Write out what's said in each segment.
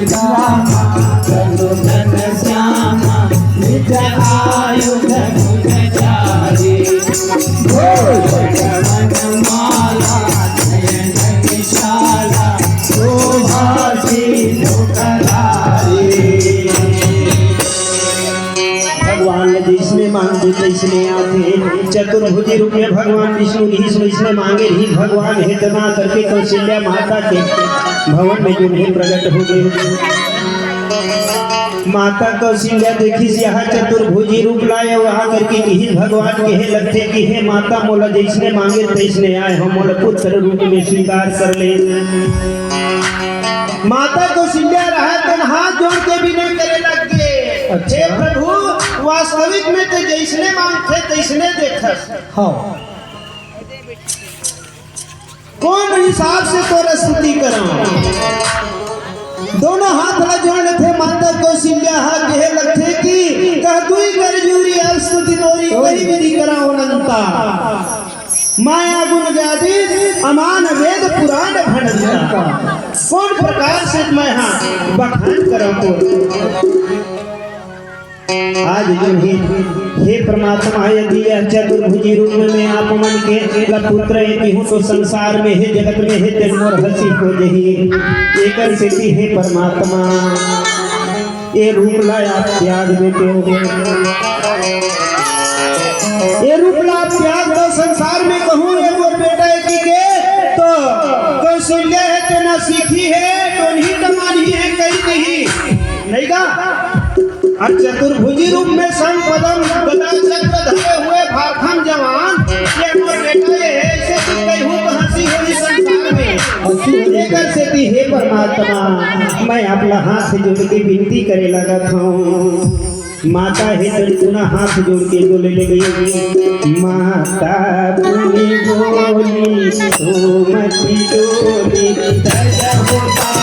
श्यामा रघुनंदन श्यामा निज आयुध गुणचारी भगवन माला नयन विशाला शोभासी दुखधारी। भगवान ने जिसने मांगे तैसने आते। चतुर्भुज रूप में भगवान विष्णु जिसने मांगे ही भगवान हितना करके कौशल्या माता के भवन में जो नहीं प्रकट हो गए। माता कौशल्या देखी यहाँ चतुर्भुजी रूप लाए वहाँ करके ही भगवान के हे लगते कि हे माता मोला जिसने मांगे तैसने आए हम मोला पुत्र रूप में स्वीकार कर ले। माता कौशल्या रहा तन हाथ जोड़ के भी नहीं करे लग गए। हे प्रभु वास्तविक में तो जैसने मांगते तैसने देखस। हाँ कौन हिसाब से तोरा स्तुति कराऊं। दोनों हाथ ला जोड़े थे माता कौशल्या हाथ कहे लगते कि कह दुई कर जूरी स्तुति तोरी कोई विधि कराओ अनंता माया गुण गादी अमान वेद पुराण भंडता कौन प्रकार से मैं हाँ बखान कराऊं। आज जो हे परमात्मा यदि यह चतुर्भुजी रूप में आप मन के पुत्र यदि हूँ तो संसार में है जगत में है जन्म और हसी हो जही एक सिद्धि है परमात्मा ये रूप लाया त्याग देते हो ये रूप ला त्याग तो संसार में कहूँ ये वो बेटा के तो कौशल्या है तो ना सीखी है तो नहीं कमानी है कहीं नहीं का। और चतुर्भुजी रूप में संपदम गदा चक्र धरे हुए भाखम जवान ये मोर बेटा है ऐसे तो कहीं हूँ हंसी होली संसार में हंसी लेकर से भी हे परमात्मा मैं अपना हाथ जोड़ के विनती करे लगा था। माता है तो हाथ जोड़ के बोले लगी माता बोली बोली सुमति डोली दया होता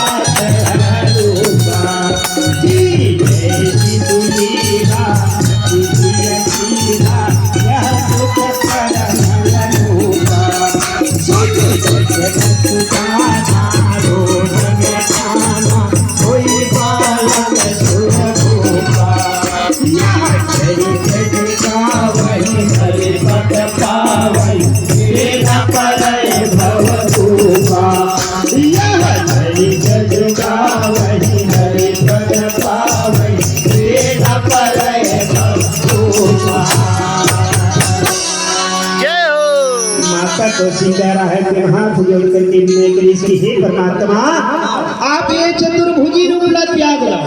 कौशल्या है कि हाथ जोड़ करके विनय करी इसकी हे परमात्मा आप ये चतुर्भुजी रूप ला त्याग लो।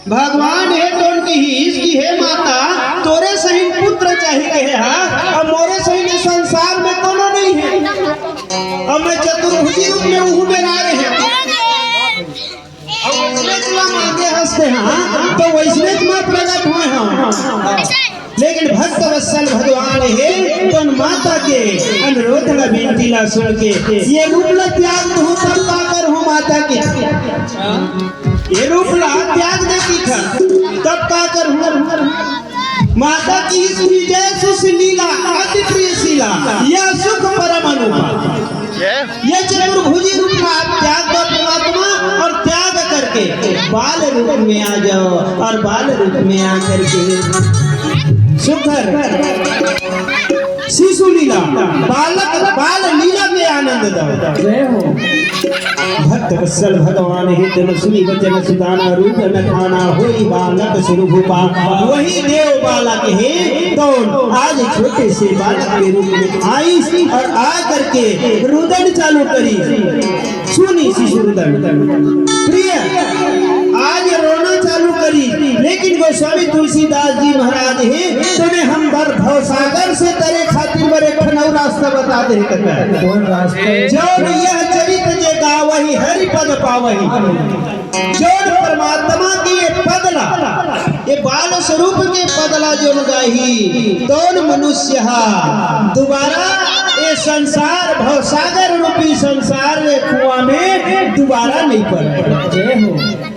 भगवान है तो उनकी ही इसकी हे माता तोरे सही पुत्र चाहिए है हाँ और मोरे सही संसार में कोनो नहीं है। अब मैं चतुर्भुजी रूप में हूँ मेरा रहे मांगे हंसते हाँ तो वैष्णव में प्रकट हुए हाँ लेकिन भक्त वत्सल भगवान है तो माता के अनुरोध ला विनती ला सुन के ये रूप ला त्याग हूँ तब का कर हूँ माता के ये रूप ला त्याग देती था तब का कर हूँ माता की इस विजय सुशीला अति प्रिय शीला यह सुख परम अनुभव ये चतुर्भुजी रूप ला त्याग दो परमात्मा और त्याग करके बाल रूप में आ जाओ और बाल रूप में आ करके सुखर शिशु लीला बालक बाल लीला में आनंद दो। भक्त वत्सल भगवान हित सुनी वचन सुदाना रूप न खाना होई बालक स्वरूपा वही देव बालक है तो आज छोटे से बालक के रूप में आई और आ करके रुदन चालू करी सुनी शिशु रुदन प्रिय आज रोना चालू करी लेकिन गोस्वामी तुलसीदास जी महाराज है तुम्हें हम भवसागर से तेरे खातिर बड़े खनौ रास्ता बता दे कौन रास्ता जो यह चरित्र जे गावही हरि पद पावही जो परमात्मा की ये पदला ये बाल स्वरूप के पदला जो गाही दोन मनुष्य दोबारा ये संसार भवसागर रूपी संसार कुआं में दोबारा नहीं पड़े।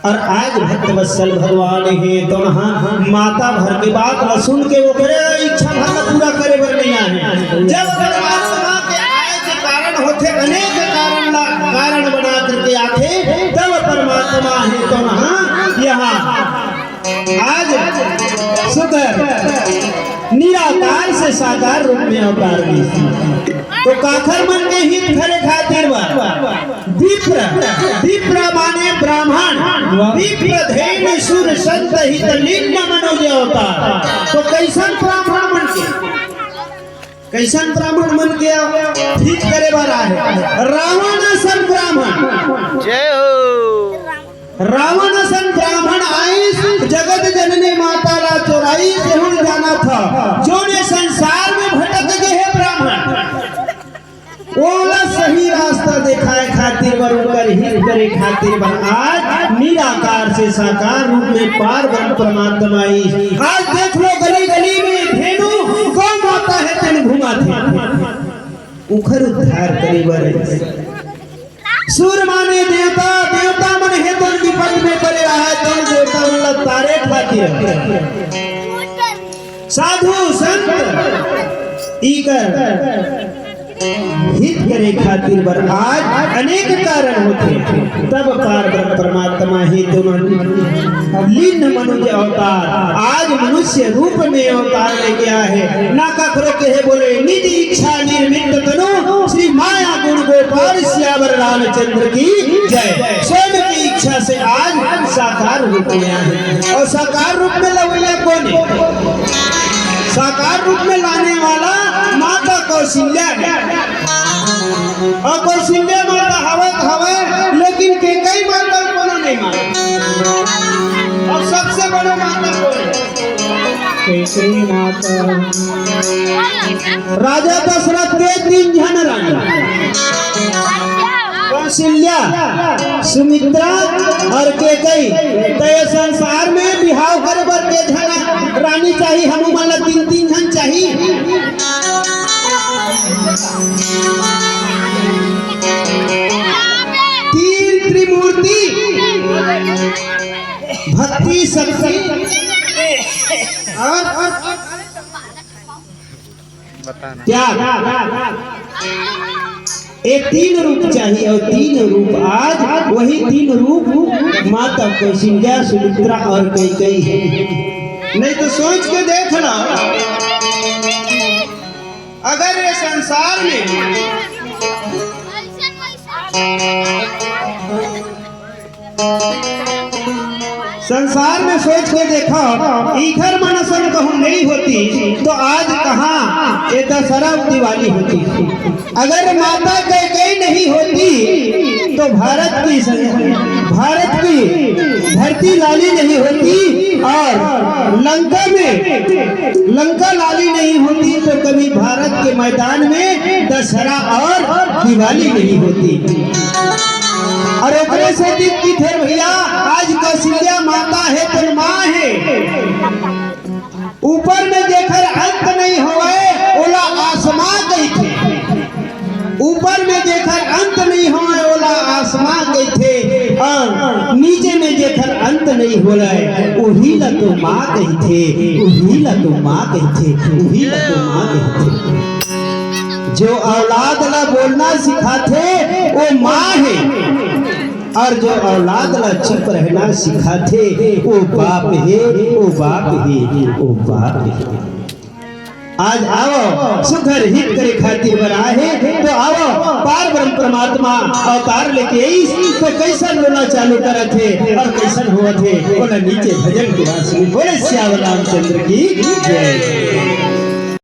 और आज भक्त वत्सल भगवान है तो माता भर के बात न सुन के वो करे इच्छा भर पूरा करे बर नहीं आए जब परमात्मा के आए के कारण होते अनेक कारण बना करके आते परमात्मा है तो यहाँ आज सुकर निराकार से साकार रूप में अवतार ली। तो काखर मन के हित करे खातिर विप्र माने ब्राह्मण, विप्र धैर्य सुर संत हित लिंग मनोज अवतार। तो कैसन ब्राह्मण मन के, कैसन ब्राह्मण मन के ठीक करे वाला है रावण सन ब्राह्मण। जय हो। रावण सन ब्राह्मण आइस जगत जननी माता ला चोराई जरूर जाना था, जो ने संसार में भटक गए है ब्राह्मण ओला सही रास्ता दिखाए खातिर बर उनकर हित करे खातिर बर आज निराकार से साकार रूप में पार ब्रह्म परमात्मा आई। आज देख लो गली गली में धेनु गौ माता है तेन घुमा थे उखर उद्धार करे बर। सूर माने देवता, देवता मन है तो विपद में पड़े रहा है तो देवता मतलब तारे खातिर साधु संत इकर हित करे खातिर बर आज अनेक कारण होते, तब पार ब्रह्म परमात्मा ही लीन मनुष्य अवतार आज मनुष्य रूप में अवतार लेके आए हैं। ना कखरो के है बोले निज इच्छा निर्मित तनु श्री माया गुण गोपाल श्यावर रामचंद्र की जय। स्वयं की इच्छा से आज साकार रूप में आए हैं। और साकार रूप में लवैया कौन है? साकार रूप में लाने वाला माता कौशल्या है। और कौशल्या माता हवे लेकिन के कई माता कोनो नहीं माने। और सबसे बड़ा माता कौन है? केसरी माता। राजा दशरथ के 3 जन रानी, कौशल्या, सुमित्रा और केकई। तो ये संसार में बिहाव करे बर के जन रानी चाहिए, हम माला 3 जन चाहिए। तीन त्रिमूर्ति भक्ति शक्ति और क्या एक 3 रूप चाहिए। और 3 रूप आज वही 3 रूप माता कौशल्या, सुमित्रा और कैकेयी है। नहीं तो सोच के देख लो, अगर ये संसार में सोच के देखो इधर मनसन कहूँ नहीं होती तो आज कहाँ ये दशहरा दिवाली होती। अगर माता कैकेयी नहीं होती तो भारत की धरती लाली नहीं होती, और लंका लाली नहीं होती तो कभी भारत के मैदान में दशहरा और दिवाली नहीं होती। और अपने से दीप्ति थे भैया आज कौशल्या माता है तो माँ है। ऊपर में देखकर अंत नहीं होए ओला आसमां गई थे, ऊपर में देखकर अंत नहीं होए ओला आसमां गई थे, और नीचे में देखकर अंत नहीं हो रहा वही ला तो माँ गई थे, वही ला तो माँ गई थे, वही ला तो माँ गई थे। जो औलाद ला बोलना सिखाते वो माँ है, और जो औलाद ला चुप रहना सिखाते वो बाप है, वो बाप है, वो बाप है। आज आओ सुखर हित करे खातिर बनाए है तो आओ पार ब्रह्म परमात्मा अवतार लेके आई तो कैसन रोना चालू करत है और कैसन हुआ थे बोला नीचे भजन के बाद बोले श्याम रामचंद्र की जय।